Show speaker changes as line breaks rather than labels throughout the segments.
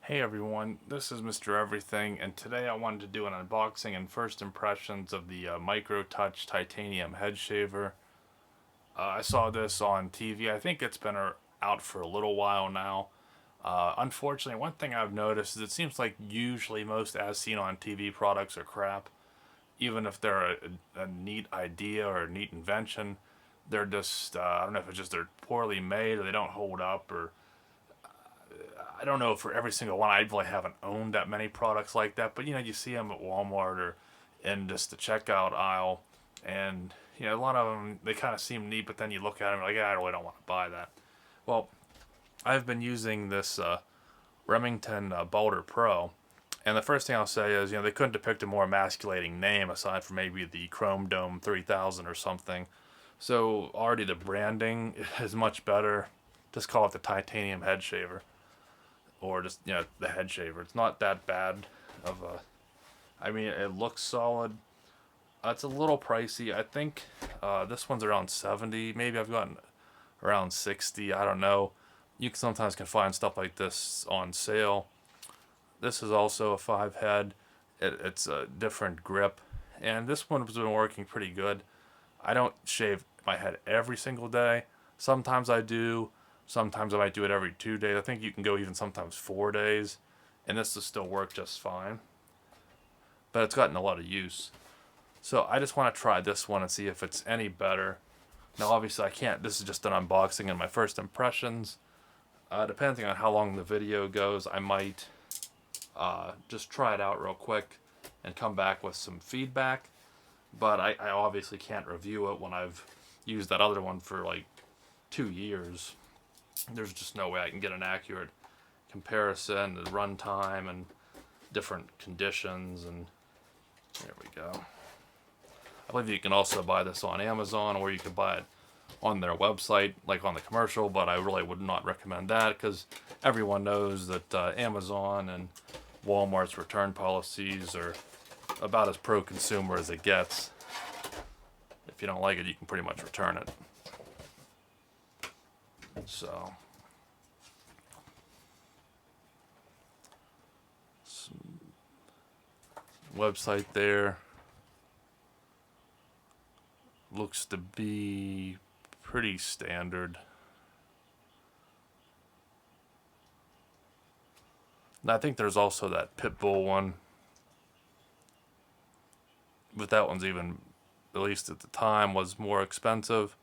Hey everyone, this is Mr. Everything, and today I wanted to do an unboxing and first impressions of the MicroTouch titanium head shaver. I saw this on TV. I think it's been out for a little while now. Unfortunately, one thing I've noticed is it seems like usually most as seen on TV products are crap. Even if they're a neat idea or a neat invention, they're just, I don't know if it's just they're poorly made or they don't hold up, or I don't know for every single one. I really haven't owned that many products like that, but you see them at Walmart or in just the checkout aisle, and a lot of them they kind of seem neat, but then you look at them like, I really don't want to buy that. Well, I've been using this Remington Balder Pro, and the first thing I'll say is, they couldn't depict a more emasculating name aside from maybe the Chrome Dome 3000 or something. So already the branding is much better. Just call it the titanium head shaver, or just the head shaver. It's not that bad of a. I mean, it looks solid. It's a little pricey. I think this one's around 70. Maybe I've gotten around 60. I don't know. You sometimes can find stuff like this on sale. This is also a 5 head. It's a different grip, and this one's been working pretty good. I don't shave my head every single day. Sometimes I do. Sometimes I might do it every 2 days. I think you can go even sometimes 4 days, and this will still work just fine. But it's gotten a lot of use. So I just want to try this one and see if it's any better. Now, obviously, I can't. This is just an unboxing and my first impressions. Depending on how long the video goes, I might just try it out real quick and come back with some feedback. But I obviously can't review it when I've used that other one for like 2 years. There's just no way I can get an accurate comparison, the runtime, and different conditions. And there we go. I believe you can also buy this on Amazon, or you can buy it on their website, like on the commercial, but I really would not recommend that because everyone knows that Amazon and Walmart's return policies are about as pro-consumer as it gets. If you don't like it, you can pretty much return it. So, some website there looks to be pretty standard. And I think there's also that Pitbull one, but that one's even, at least at the time, was more expensive.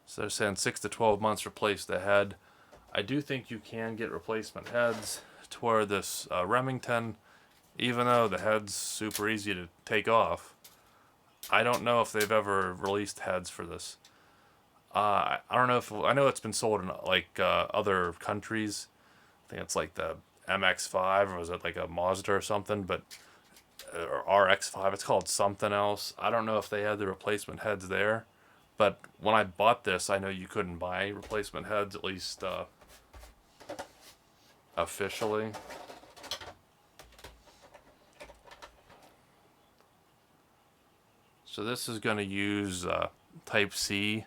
So they're saying 6 to 12 months replace the head. I do think you can get replacement heads to where this Remington, even though the head's super easy to take off, I don't know if they've ever released heads for this. I don't know if, I know it's been sold in like other countries. I think it's like the MX5, or was it like a Mazda or something, but or RX5. It's called something else. I don't know if they had the replacement heads there. But when I bought this, I know you couldn't buy replacement heads, at least officially. So this is going to use Type C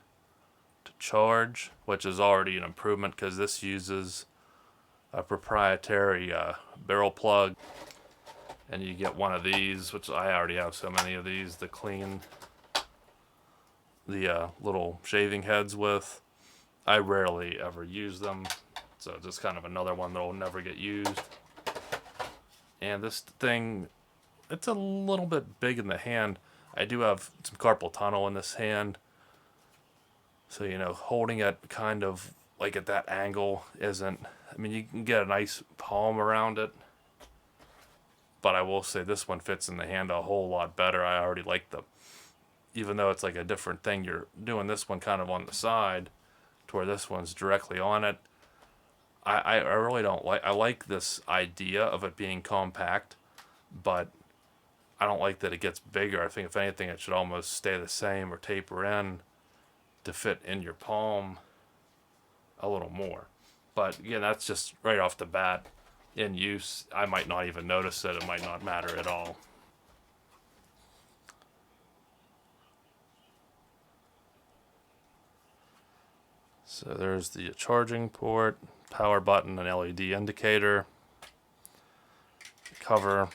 to charge, which is already an improvement because this uses a proprietary barrel plug. And you get one of these, which I already have so many of these, to clean the little shaving heads with. I rarely ever use them, so just kind of another one that will never get used. And this thing, it's a little bit big in the hand. I do have some carpal tunnel in this hand, so holding it kind of like at that angle isn't. I mean, you can get a nice palm around it, but I will say this one fits in the hand a whole lot better. I already like even though it's like a different thing, you're doing this one kind of on the side to where this one's directly on it. I really don't like, I like this idea of it being compact, but I don't like that it gets bigger. I think if anything, it should almost stay the same or taper in to fit in your palm a little more. But again, that's just right off the bat. In use, I might not even notice it. It might not matter at all. So there's the charging port, power button, an LED indicator, cover.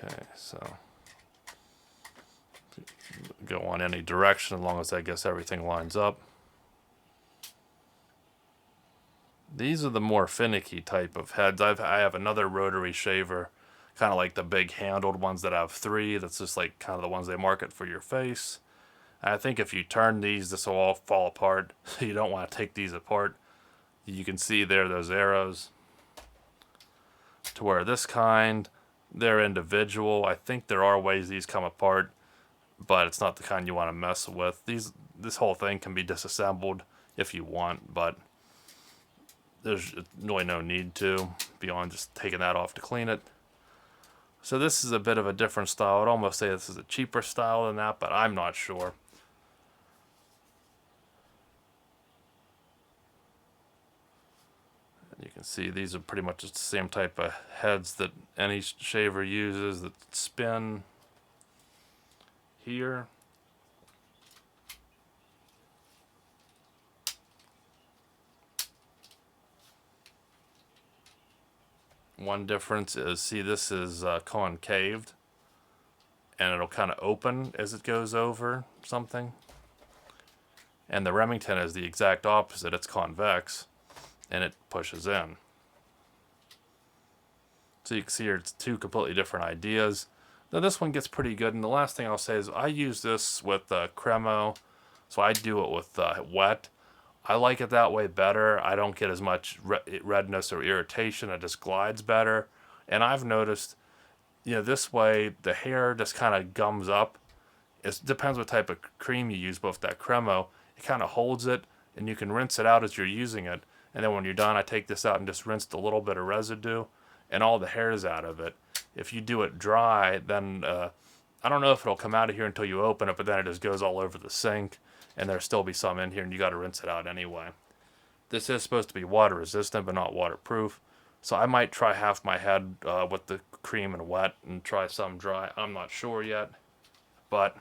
Okay, so go on any direction as long as I guess everything lines up. These are the more finicky type of heads. I have another rotary shaver, kind of like the big handled ones that have 3. That's just like kind of the ones they market for your face. And I think if you turn these, this will all fall apart. You don't want to take these apart. You can see there those arrows. To where this kind, they're individual. I think there are ways these come apart, but it's not the kind you want to mess with. This whole thing can be disassembled if you want, but there's really no need to, beyond just taking that off to clean it. So this is a bit of a different style. I'd almost say this is a cheaper style than that, but I'm not sure. And you can see these are pretty much just the same type of heads that any shaver uses that spin here. One difference is, see, this is concaved, and it'll kind of open as it goes over something. And the Remington is the exact opposite. It's convex, and it pushes in. So you can see here it's 2 completely different ideas. Now this one gets pretty good, and the last thing I'll say is I use this with Cremo, so I do it with wet. I like it that way better. I don't get as much redness or irritation. It just glides better. And I've noticed, this way the hair just kind of gums up. It depends what type of cream you use, but with that Cremo, it kind of holds it, and you can rinse it out as you're using it. And then when you're done, I take this out and just rinse a little bit of residue, and all the hair's out of it. If you do it dry, then I don't know if it'll come out of here until you open it, but then it just goes all over the sink. And there'll still be some in here, and you got to rinse it out anyway. This is supposed to be water resistant, but not waterproof. So I might try half my head with the cream and wet, and try some dry. I'm not sure yet. But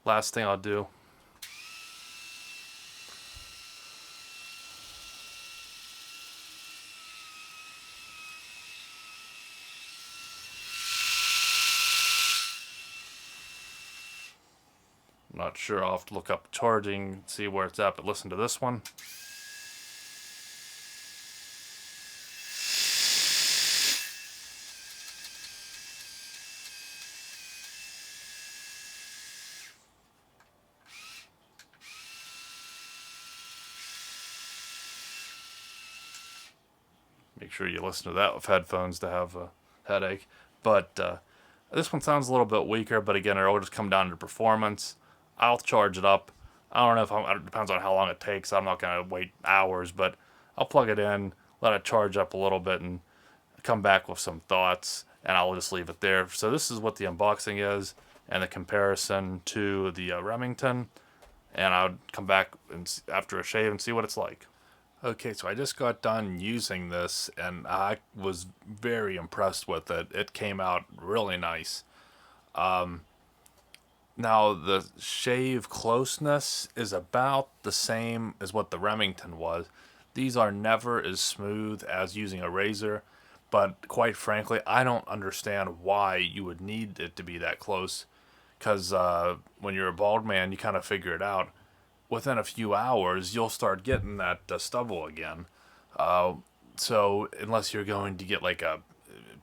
last thing I'll do. Not sure, I'll have to look up charging, see where it's at, but listen to this one. Make sure you listen to that with headphones to have a headache. But this one sounds a little bit weaker, but again, it'll just come down to performance. I'll charge it up. I don't know if it depends on how long it takes. I'm not going to wait hours, but I'll plug it in, let it charge up a little bit, and come back with some thoughts, and I'll just leave it there. So this is what the unboxing is, and the comparison to the Remington, and I'll come back after a shave and see what it's like. Okay, so I just got done using this, and I was very impressed with it. It came out really nice. Now, the shave closeness is about the same as what the Remington was. These are never as smooth as using a razor, but quite frankly, I don't understand why you would need it to be that close, because when you're a bald man, you kind of figure it out. Within a few hours, you'll start getting that stubble again. So unless you're going to get like a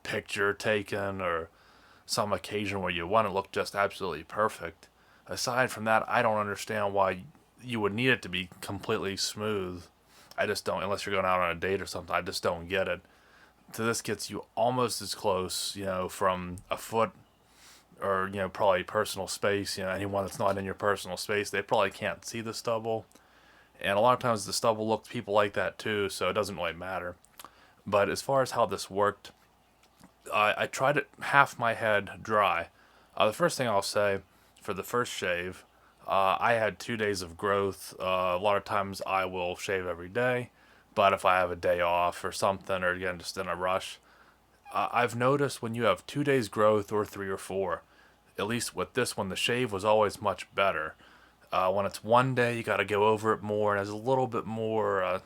picture taken or some occasion where you want it to look just absolutely perfect, aside from that, I don't understand why you would need it to be completely smooth. I just don't, unless you're going out on a date or something. I just don't get it. So this gets you almost as close, from a foot, or probably personal space. Anyone that's not in your personal space, they probably can't see the stubble, and a lot of times the stubble looks people like that too, so it doesn't really matter. But as far as how this worked, I tried it half my head dry. The first thing I'll say, for the first shave, I had 2 days of growth. A lot of times I will shave every day, but if I have a day off or something, or again just in a rush, I've noticed when you have 2 days growth or 3 or 4, at least with this one, the shave was always much better. When it's one day, you got to go over it more, and there's a little bit more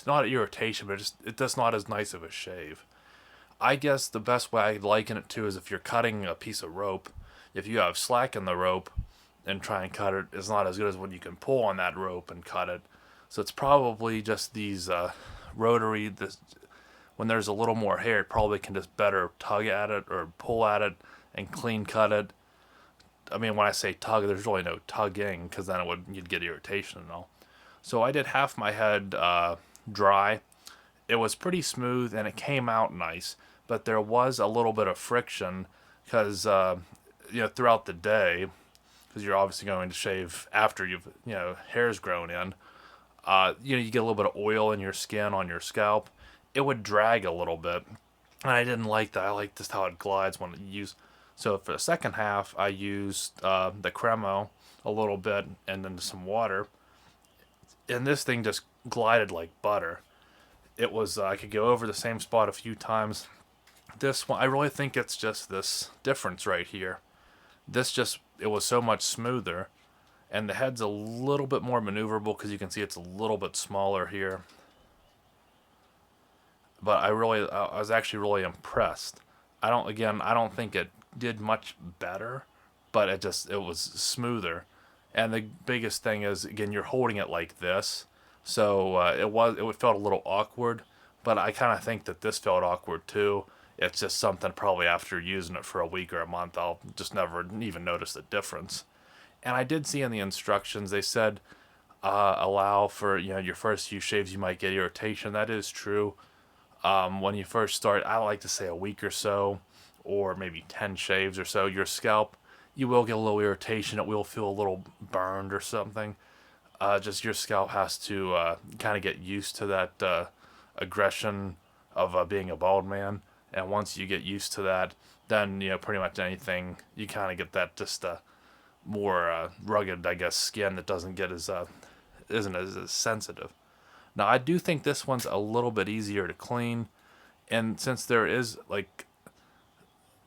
not irritation, but it's just not as nice of a shave. I guess the best way I liken it to is if you're cutting a piece of rope. If you have slack in the rope and try and cut it, it's not as good as when you can pull on that rope and cut it. So it's probably just these rotary. When there's a little more hair, it probably can just better tug at it or pull at it and clean cut it. I mean, when I say tug, there's really no tugging because then you'd get irritation and all. So I did half my head dry. It was pretty smooth and it came out nice, but there was a little bit of friction because throughout the day, because you're obviously going to shave after you've hair's grown in. You get a little bit of oil in your skin on your scalp. It would drag a little bit, and I didn't like that. I like just how it glides when you use. So for the second half, I used the Cremo a little bit and then some water, and this thing just glided like butter. It was I could go over the same spot a few times. This one, I really think it's just this difference right here. It was so much smoother, and the head's a little bit more maneuverable because you can see it's a little bit smaller here. But I was actually really impressed. I don't think it did much better, but it was smoother. And the biggest thing is, again, you're holding it like this, so it felt a little awkward. But I kind of think that this felt awkward too. It's just something probably after using it for a week or a month, I'll just never even notice the difference. And I did see in the instructions they said allow for your first few shaves you might get irritation. That is true. When you first start, I like to say a week or so, or maybe 10 shaves or so, your scalp, you will get a little irritation. It will feel a little burned or something. Just your scalp has to kind of get used to that aggression of being a bald man. And once you get used to that, then pretty much anything you kind of get that just more rugged, I guess, skin that doesn't get isn't as sensitive. Now I do think this one's a little bit easier to clean, and since there is like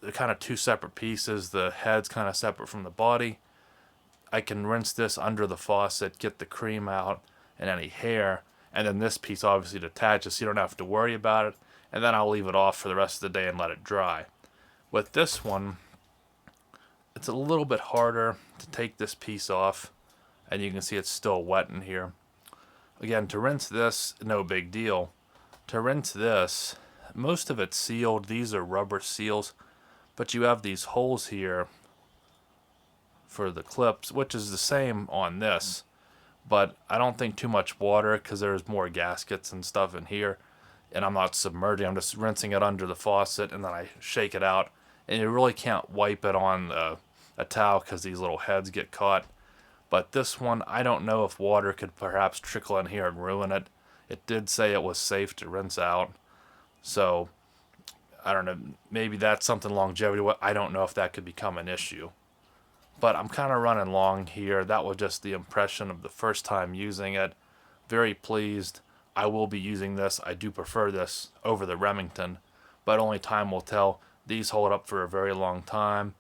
the kind of two separate pieces, the head's kind of separate from the body, I can rinse this under the faucet, get the cream out and any hair, and then this piece obviously detaches so you don't have to worry about it, and then I'll leave it off for the rest of the day and let it dry. With this one, it's a little bit harder to take this piece off, and you can see it's still wet in here. Again, to rinse this, no big deal. To rinse this, most of it's sealed. These are rubber seals, but you have these holes here for the clips, which is the same on this, but I don't think too much water because there's more gaskets and stuff in here, and I'm not submerging. I'm just rinsing it under the faucet, and then I shake it out, and you really can't wipe it on a towel because these little heads get caught. But this one, I don't know if water could perhaps trickle in here and ruin it. It did say it was safe to rinse out, so I don't know, maybe that's something longevity. I don't know if that could become an issue. But I'm kind of running long here. That was just the impression of the first time using it. Very pleased. I will be using this. I do prefer this over the Remington, but only time will tell. These hold up for a very long time,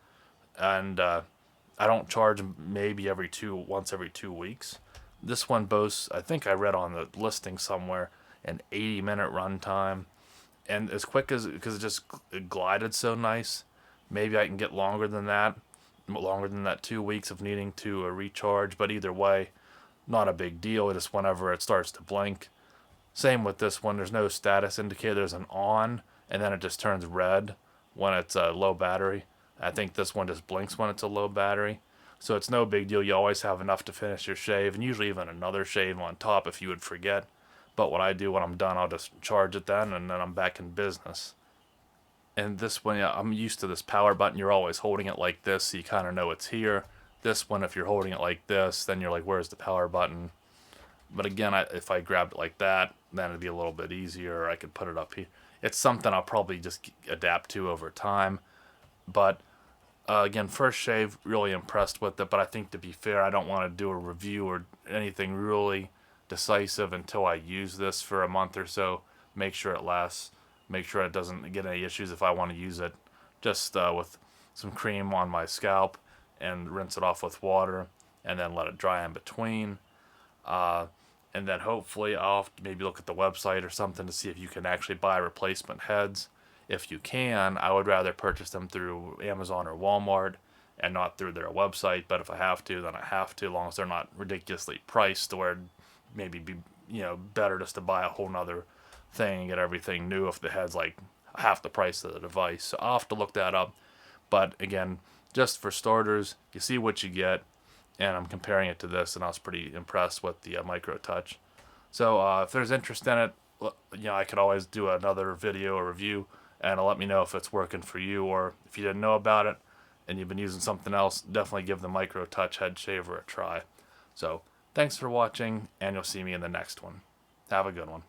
and I don't charge maybe once every 2 weeks. This one boasts, I think I read on the listing somewhere, an 80-minute run time, and as quick as because it glided so nice. Maybe I can get longer than that 2 weeks of needing to recharge. But either way, not a big deal. Just whenever it starts to blink. Same with this one. There's no status indicator. There's an on, and then it just turns red when it's low battery. I think this one just blinks when it's a low battery. So it's no big deal. You always have enough to finish your shave, and usually even another shave on top if you would forget. But what I do when I'm done, I'll just charge it then, and then I'm back in business. And this one, yeah, I'm used to this power button. You're always holding it like this, so you kind of know it's here. This one, if you're holding it like this, then you're like, where's the power button? But again, if I grabbed it like that, then it'd be a little bit easier. I could put it up here. It's something I'll probably just adapt to over time. But again, first shave, really impressed with it. But I think to be fair, I don't want to do a review or anything really decisive until I use this for a month or so. Make sure it lasts. Make sure it doesn't get any issues if I want to use it. Just with some cream on my scalp and rinse it off with water. and then let it dry in between. And then hopefully I'll have to maybe look at the website or something to see if you can actually buy replacement heads. If you can, I would rather purchase them through Amazon or Walmart and not through their website. But if I have to, then I have to, as long as they're not ridiculously priced to where it'd maybe be better just to buy a whole nother thing and get everything new if the head's like half the price of the device. So I'll have to look that up. But again, just for starters, you see what you get, and I'm comparing it to this, and I was pretty impressed with the MicroTouch. So if there's interest in it, I could always do another video or review, and let me know if it's working for you, or if you didn't know about it and you've been using something else, definitely give the MicroTouch head shaver a try. So thanks for watching, and you'll see me in the next one. Have a good one.